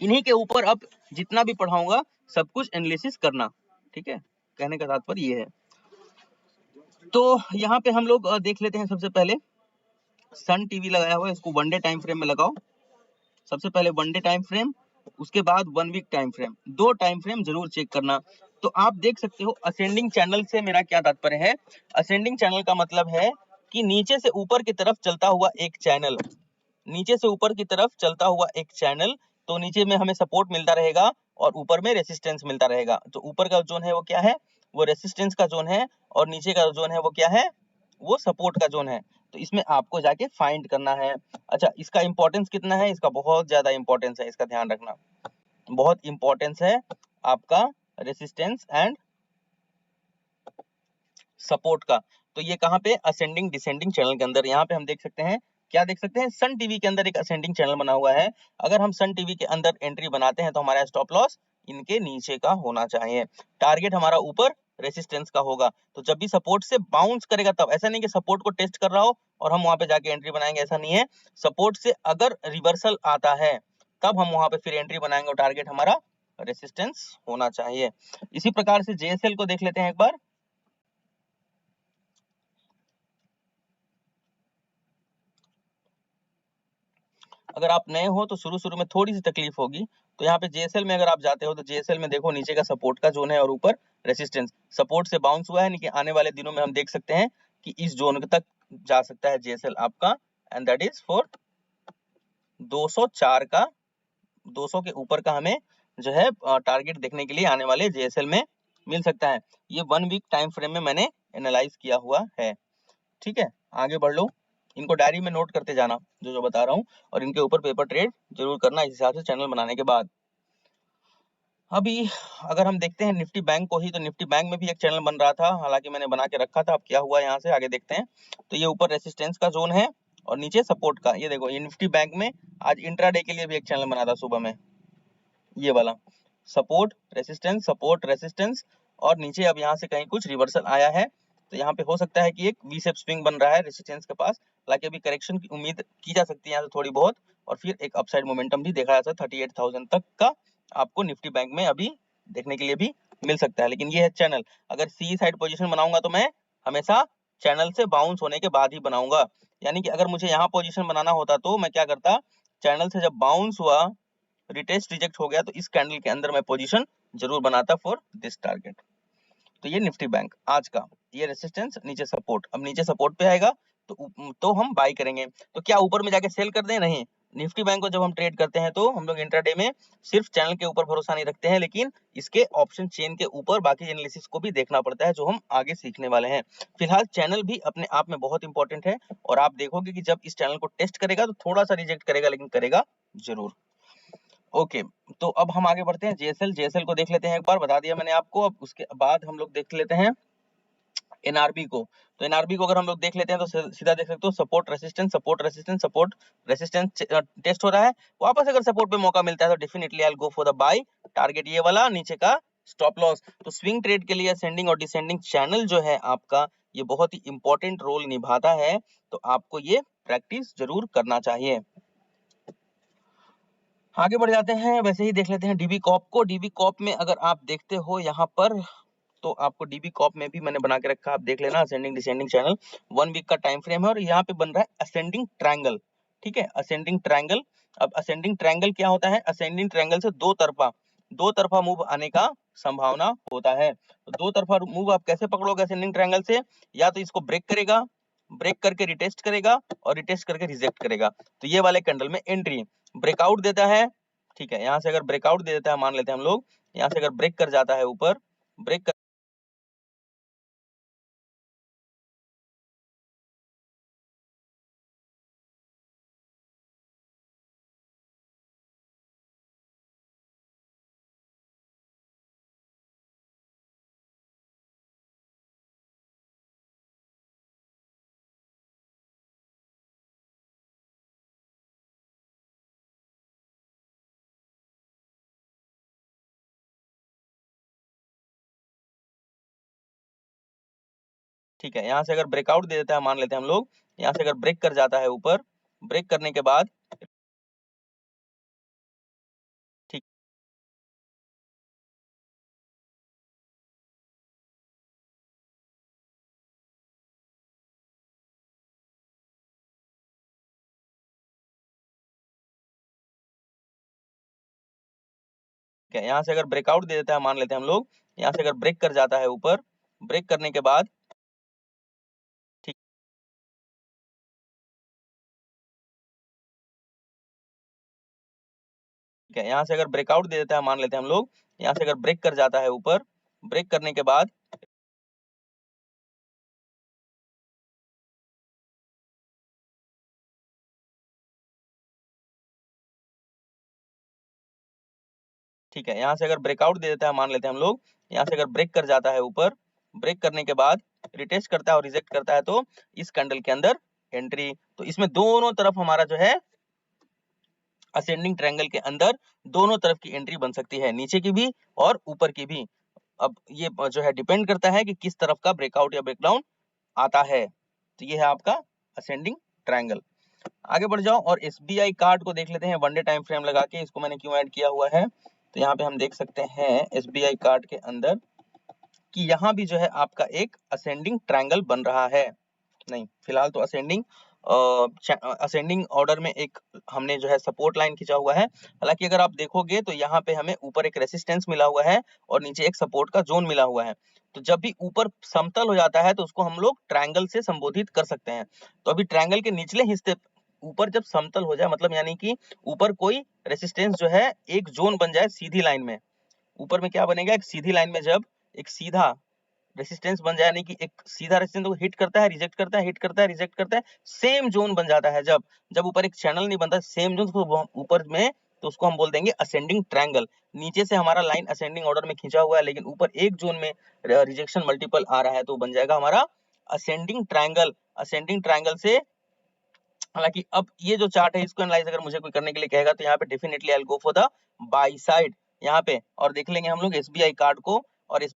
इन्हीं के ऊपर अब जितना भी पढ़ाऊंगा सब कुछ एनालिसिस करना, ठीक है, कहने का तात्पर्य ये है। तो यहाँ पे हम लोग देख लेते हैं। सबसे पहले सन टीवी लगाया हुआ है, इसको 1 डे टाइम फ्रेम में लगाओ। सबसे पहले 1 डे टाइम फ्रेम, उसके बाद 1 week time frame, 2 time frame जरूर चेक करना। तो आप देख सकते हो असेंडिंग चैनल से मेरा क्या तात्पर्य है। असेंडिंग चैनल का मतलब है कि नीचे से ऊपर की तरफ चलता हुआ एक चैनल, नीचे से ऊपर की तरफ चलता हुआ एक चैनल। तो नीचे में हमें सपोर्ट मिलता रहेगा और ऊपर में रेसिस्टेंस मिलता रहेगा। तो ऊपर का जोन है वो क्या है, वो रेसिस्टेंस का जोन है, और नीचे का जोन है वो क्या है, वो सपोर्ट का जोन है। तो इसमें आपको जाके फाइंड करना है। अच्छा, इसका इंपॉर्टेंस कितना है, इसका बहुत ज्यादा इंपॉर्टेंस है, इसका ध्यान रखना, बहुत इंपॉर्टेंस है आपका रेसिस्टेंस एंड सपोर्ट का। तो ये कहाँ पे, असेंडिंग डिसेंडिंग चैनल के अंदर। यहाँ पे हम देख सकते हैं, क्या देख सकते हैं, सन टीवी के अंदर एक असेंडिंग चैनल बना हुआ है। अगर हम सन टीवी के अंदर एंट्री बनाते हैं तो हमारा स्टॉप लॉस इनके नीचे का होना चाहिए, टारगेट हमारा ऊपर रेसिस्टेंस का होगा। तो जब भी सपोर्ट से बाउंस करेगा तब, ऐसा नहीं कि सपोर्ट को टेस्ट कर रहा हो और हम वहां पे जाके एंट्री बनाएंगे, ऐसा नहीं है। सपोर्ट से अगर रिवर्सल आता है तब हम वहां पे फिर एंट्री बनाएंगे और टारगेट हमारा रेसिस्टेंस होना चाहिए। इसी प्रकार से जेएसएल को देख लेते हैं एक बार। अगर आप नए हो तो शुरू में थोड़ी सी तकलीफ होगी। तो यहाँ पे जेएसएल में अगर आप जाते हो तो जेएसएल में देखो नीचे का सपोर्ट का जोन है और ऊपर रेसिस्टेंस। सपोर्ट से बाउंस हुआ है, नहीं कि आने वाले दिनों में हम देख सकते हैं कि इस जोन तक जा सकता है जेएसएल आपका, एंड दैट इज फॉर 204 का, 200 के ऊपर का हमें जो है टारगेट देखने के लिए आने वाले जेएसएल में मिल सकता है। ये 1 वीक टाइम फ्रेम में मैंने एनालाइज किया हुआ है, ठीक है। आगे बढ़ लो, इनको डायरी में नोट करते जाना जो जो बता रहा हूँ, और इनके ऊपर पेपर ट्रेड जरूर करना इस हिसाब से चैनल बनाने के बाद। अभी अगर हम देखते हैं निफ्टी बैंक को ही, तो निफ्टी बैंक में भी एक चैनल बन रहा था, हालांकि मैंने बना के रखा था। अब क्या हुआ यहाँ से आगे देखते हैं। तो ये ऊपर रेसिस्टेंस का जोन है और नीचे सपोर्ट का। ये देखो, ये निफ्टी बैंक में आज इंट्राडे के लिए भी एक चैनल बना था सुबह में, ये वाला सपोर्ट रेसिस्टेंस, और नीचे अब यहाँ से कहीं कुछ रिवर्सल आया है। तो यहाँ पे हो सकता है कि एक वी शेप स्विंग बन रहा है रेसिस्टेंस के पास, हालांकि अभी करेक्शन की उम्मीद की जा सकती है यहाँ से थोड़ी बहुत, और फिर एक अपसाइड मोमेंटम भी देखा जा सकता है 38,000 तक का आपको निफ्टी बैंक में अभी देखने के लिए भी मिल सकता है। लेकिन ये है चैनल, अगर सी साइड पोजीशन बनाऊंगा तो मैं हमेशा चैनल से बाउंस होने के बाद ही बनाऊंगा। यानी कि अगर मुझे यहाँ पोजीशन बनाना होता तो मैं क्या करता, चैनल से जब बाउंस हुआ, रिटेस्ट रिजेक्ट हो गया, तो इस कैंडल के अंदर मैं पोजीशन जरूर बनाता फॉर दिस टारगेट। तो ये निफ्टी बैंक आज का, ये रेसिस्टेंस नीचे सपोर्ट, अब नीचे सपोर्ट पे आएगा तो हम बाई करेंगे। तो क्या ऊपर में जाके सेल कर दें, नहीं। निफ्टी बैंक को जब हम ट्रेड करते हैं तो हम लोग इंट्राडे में सिर्फ चैनल के ऊपर भरोसा नहीं रखते हैं, लेकिन इसके ऑप्शन चेन के ऊपर बाकी एनालिसिस को भी देखना पड़ता है, जो हम आगे सीखने वाले हैं। फिलहाल चैनल भी अपने आप में बहुत इंपॉर्टेंट है, और आप देखोगे कि जब इस चैनल को टेस्ट करेगा तो थोड़ा सा रिजेक्ट करेगा, लेकिन करेगा जरूर। ओके, तो अब हम आगे बढ़ते हैं। जेएसएल को देख लेते हैं एक बार, बता दिया मैंने आपको। अब उसके बाद हम लोग देख लेते हैं एनआरबी को। तो एनआरबी को अगर हम लोग देख लेते हैं तो सीधा देख सकते हो सपोर्ट रेसिस्टेंस टेस्ट हो रहा है। वापस अगर सपोर्ट पे मौका मिलता है तो definitely I will go for the buy, target ये वाला, नीचे का स्टॉप लॉस। तो स्विंग ट्रेड के लिए असेंडिंग और डिसेंडिंग चैनल जो है आपका, ये बहुत ही इंपॉर्टेंट रोल निभाता है। तो आपको ये प्रैक्टिस जरूर करना चाहिए। आगे बढ़ जाते हैं, वैसे ही देख लेते हैं डीबी कॉप को। डीबी कॉप में अगर आप देखते हो यहाँ पर, तो आपको डीबी कॉप में भी मैंने बना के रखा, आप देख लेना, असेंडिंग डिसेंडिंग चैनल, 1 वीक का टाइम फ्रेम है, और यहाँ पे बन रहा है असेंडिंग ट्रायंगल, ठीक है, असेंडिंग ट्रायंगल। अब असेंडिंग ट्रायंगल क्या होता है, असेंडिंग ट्रायंगल से दो तरफा मूव आने का संभावना होता है। तो दो तरफा मूव आप कैसे पकड़ोगे असेंडिंग ट्रायंगल से, या तो इसको ब्रेक करेगा, ब्रेक करके रिटेस्ट करेगा, और रिटेस्ट करके रिजेक्ट करेगा। तो ये वाले कैंडल में एंट्री, ब्रेकआउट देता है, ठीक है, यहाँ से अगर ब्रेकआउट दे देता है, मान लेते हैं हम लोग, यहाँ से अगर ब्रेक कर जाता है ऊपर, ब्रेक कर, ठीक है, यहाँ से अगर ब्रेकआउट दे देता है, मान लेते हैं हम लोग, यहाँ से अगर ब्रेक कर जाता है ऊपर, ब्रेक करने के बाद, है, यहाँ से अगर ब्रेकआउट दे देता है, मान लेते हैं हम लोग, यहाँ से अगर ब्रेक कर जाता है ऊपर, ब्रेक करने के बाद ठीक है, यहाँ से अगर ब्रेकआउट दे देता है, मान लेते हैं हम लोग, यहाँ से अगर ब्रेक कर जाता है ऊपर, ब्रेक करने के बाद ठीक है, यहाँ से अगर ब्रेकआउट दे देता है, मान लेते हैं हम लोग, यहाँ से अगर ब्रेक कर जाता है ऊपर, ब्रेक करने के बाद रिटेस्ट करता है और रिजेक्ट करता है, तो इस कैंडल के अंदर एंट्री। तो इसमें दोनों तरफ हमारा जो है असेंडिंग ट्रायंगल के अंदर दोनों तरफ की एंट्री बन सकती है, नीचे की भी और ऊपर की भी। अब ये जो है डिपेंड करता है कि किस तरफ का ब्रेकआउट या ब्रेकडाउन आता है। तो ये है आपका असेंडिंग ट्रायंगल। आगे बढ़ जाओ और एसबीआई कार्ड को देख लेते हैं वन डे टाइम फ्रेम लगा के। इसको मैंने क्यों ऐड किया हुआ है, तो यहाँ पे हम देख सकते हैं एसबीआई कार्ड के अंदर कि यहाँ भी जो है आपका एक असेंडिंग ट्रायंगल बन रहा है। नहीं, फिलहाल तो असेंडिंग ऑर्डर में एक हमने जो है सपोर्ट लाइन खींचा हुआ है। हालांकि अगर आप देखोगे तो यहाँ पे हमें ऊपर एक रेसिस्टेंस मिला हुआ है और नीचे एक सपोर्ट का जोन मिला हुआ है। तो जब भी ऊपर समतल हो जाता है तो उसको हम लोग ट्रायंगल से संबोधित कर सकते हैं। तो अभी ट्रायंगल के निचले हिस्से ऊपर जब समतल हो जाए, मतलब यानी कि ऊपर कोई रेसिस्टेंस जो है एक जोन बन जाए सीधी लाइन में, ऊपर में क्या बनेगा, एक सीधी लाइन में जब एक सीधा रेसिस्टेंस बन जाए, यानी कि एक सीधा रेसिस्टेंस को हिट करता है, रिजेक्ट करता है, हिट करता है, रिजेक्ट करता है, सेम जोन बन जाता है। जब जब ऊपर एक चैनल नहीं बनता सेम जोन को ऊपर में, तो उसको हम बोल देंगे असेंडिंग ट्रायंगल। नीचे से हमारा लाइन असेंडिंग ऑर्डर में खींचा हुआ है, लेकिन ऊपर एक जोन में रिजेक्शन मल्टीपल आ रहा है, तो बन जाएगा हमारा असेंडिंग ट्रायंगल। असेंडिंग ट्रायंगल से हालांकि अब ये जो चार्ट है इसको एनालाइज अगर मुझे कोई करने के लिए कहेगा तो यहाँ पे definitely I will go for the by side यहाँ पे, और देख लेंगे हम लोग एसबीआई कार्ड को, और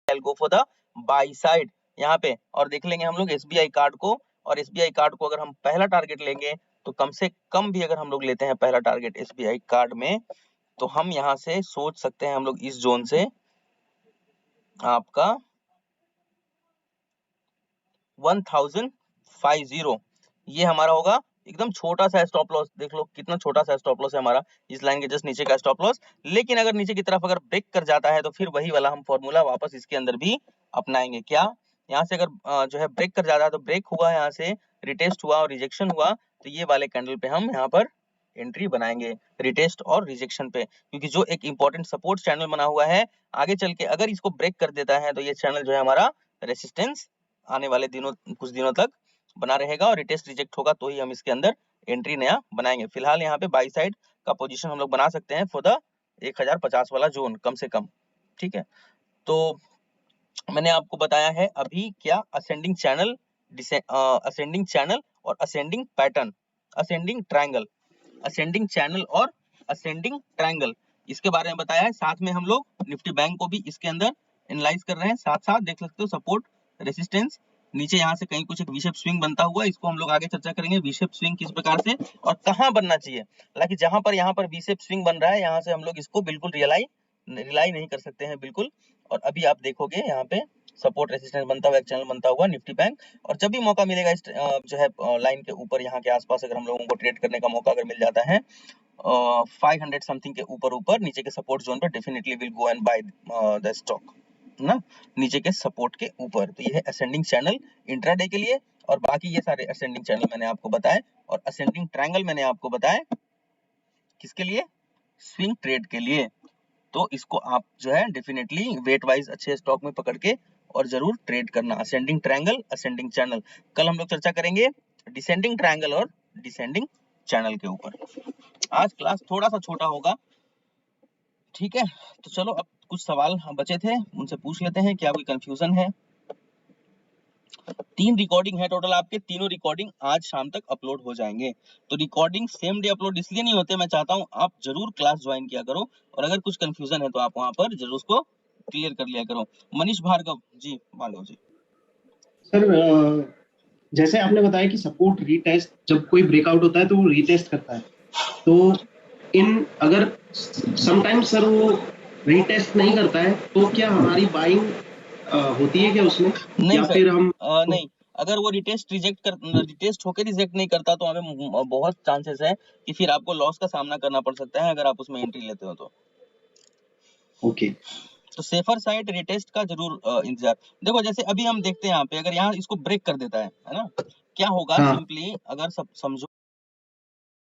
I'll go for the buy side यहाँ पे, और देख लेंगे हम लोग एसबीआई कार्ड को। और एसबीआई कार्ड को अगर हम पहला टारगेट लेंगे तो कम से कम भी अगर हम लोग लेते हैं पहला टारगेट एसबीआई कार्ड में, तो हम यहाँ से सोच सकते हैं हम लोग इस जोन से आपका 1050 ये हमारा होगा एकदम छोटा सा स्टॉप लॉस। देख लो कितना छोटा सा स्टॉप लॉस है हमारा, इस लाइन के जस्ट नीचे का स्टॉप लॉस। लेकिन अगर नीचे की तरफ अगर ब्रेक कर जाता है तो फिर वही वाला हम फॉर्मूला वापस इसके अंदर भी अपनाएंगे। क्या, यहाँ से अगर जो है ब्रेक कर जाता है, तो ब्रेक हुआ यहाँ से, रिटेस्ट हुआ और रिजेक्शन हुआ, तो ये वाले कैंडल पे हम यहाँ पर एंट्री बनाएंगे, रिटेस्ट और रिजेक्शन पे, क्योंकि जो एक इंपॉर्टेंट सपोर्ट चैनल बना हुआ है, आगे चल के अगर इसको ब्रेक कर देता है तो ये चैनल जो है हमारा रेसिस्टेंस आने वाले दिनों कुछ दिनों तक बना रहेगा, और रिटेस्ट रिजेक्ट होगा तो ही हम इसके अंदर एंट्री नया बनाएंगे। फिलहाल यहाँ पे बाई साइड का पोजीशन हम लोग बना सकते हैं फॉर द 1050 वाला जोन कम से कम। ठीक है, तो मैंने आपको बताया है अभी क्या असेंडिंग चैनल, असेंडिंग चैनल और ascending pattern, ascending triangle, ascending channel और असेंडिंग ट्रायंगल, इसके बारे में बताया है। साथ में हम लोग निफ्टी बैंक को भी इसके अंदर एनालाइज कर रहे हैं, साथ साथ देख सकते हो सपोर्ट रेसिस्टेंस, नीचे यहाँ से कहीं कुछ एक वी शेप स्विंग बनता हुआ, इसको हम लोग आगे चर्चा करेंगे वी शेप स्विंग किस प्रकार से और कहाँ बनना चाहिए। हालांकि जहां पर यहाँ पर वी शेप स्विंग बन रहा है, यहाँ से हम लोग इसको बिल्कुल रिलाई नहीं कर सकते हैं बिल्कुल। और अभी आप देखोगे यहाँ पे सपोर्ट रेसिस्टेंस बनता हुआ एक चैनल बनता हुआ निफ्टी बैंक, और जब भी मौका मिलेगा इस जो है लाइन के ऊपर यहाँ के आसपास अगर हम लोगों को ट्रेड करने का मौका अगर मिल जाता है 500 समथिंग के ऊपर नीचे के सपोर्ट जोन पर, definitely will go and by the stock ना, नीचे के सपोर्ट के ऊपर। तो ये है असेंडिंग चैनल इंट्राडे के लिए, और बाकी ये सारे असेंडिंग चैनल मैंने आपको बताए, और असेंडिंग ट्रायंगल मैंने आपको बताए किसके लिए, स्विंग ट्रेड के लिए। तो इसको आप जो है डेफिनेटली वेट वाइज अच्छे स्टॉक में पकड़ के और जरूर ट्रेड करना। असेंडिंग ट्रायंगल, असेंडिंग चैनल, कल हम लोग चर्चा करेंगे डिसेंडिंग ट्रायंगल और डिसेंडिंग चैनल के ऊपर। आज क्लास थोड़ा सा छोटा होगा, ठीक है। तो चलो अब कुछ सवाल बचे थे उनसे पूछ लेते हैं, क्या कोई कंफ्यूजन है। 3 रिकॉर्डिंग है टोटल आपके, तीनों रिकॉर्डिंग आज शाम तक अपलोड हो जाएंगे। तो रिकॉर्डिंग सेम डे अपलोड इसलिए नहीं होते, मैं चाहता हूं आप जरूर क्लास ज्वाइन किया करो, और अगर कुछ कंफ्यूजन है तो आप वहां पर जरूर उसको क्लियर कर लिया करो। मनीष भार्गव जी, भार्गव जी। सर जैसे आपने बताया कि सपोर्ट रीटेस्ट जब कोई ब्रेकआउट होता है तो वो रीटेस्ट करता है, तो इन अगर समटाइम्स सर वो रीटेस्ट नहीं करता है तो क्या हमारी बाइंग होती है क्या उसमें, नहीं या सर, फिर हम नहीं, अगर वो रिटेस्ट होकर रिजेक्ट नहीं करता तो हमें बहुत चांसेस है कि फिर आपको लॉस का सामना करना पड़ सकता है अगर आप उसमें एंट्री लेते हो तो। ओके। तो सेफर साइड रिटेस्ट का जरूर इंतजार। देखो जैसे अभी हम देखते हैं यहाँ पे, अगर यहाँ इसको ब्रेक कर देता है ना, क्या होगा हाँ। सिंपली, अगर सब समझो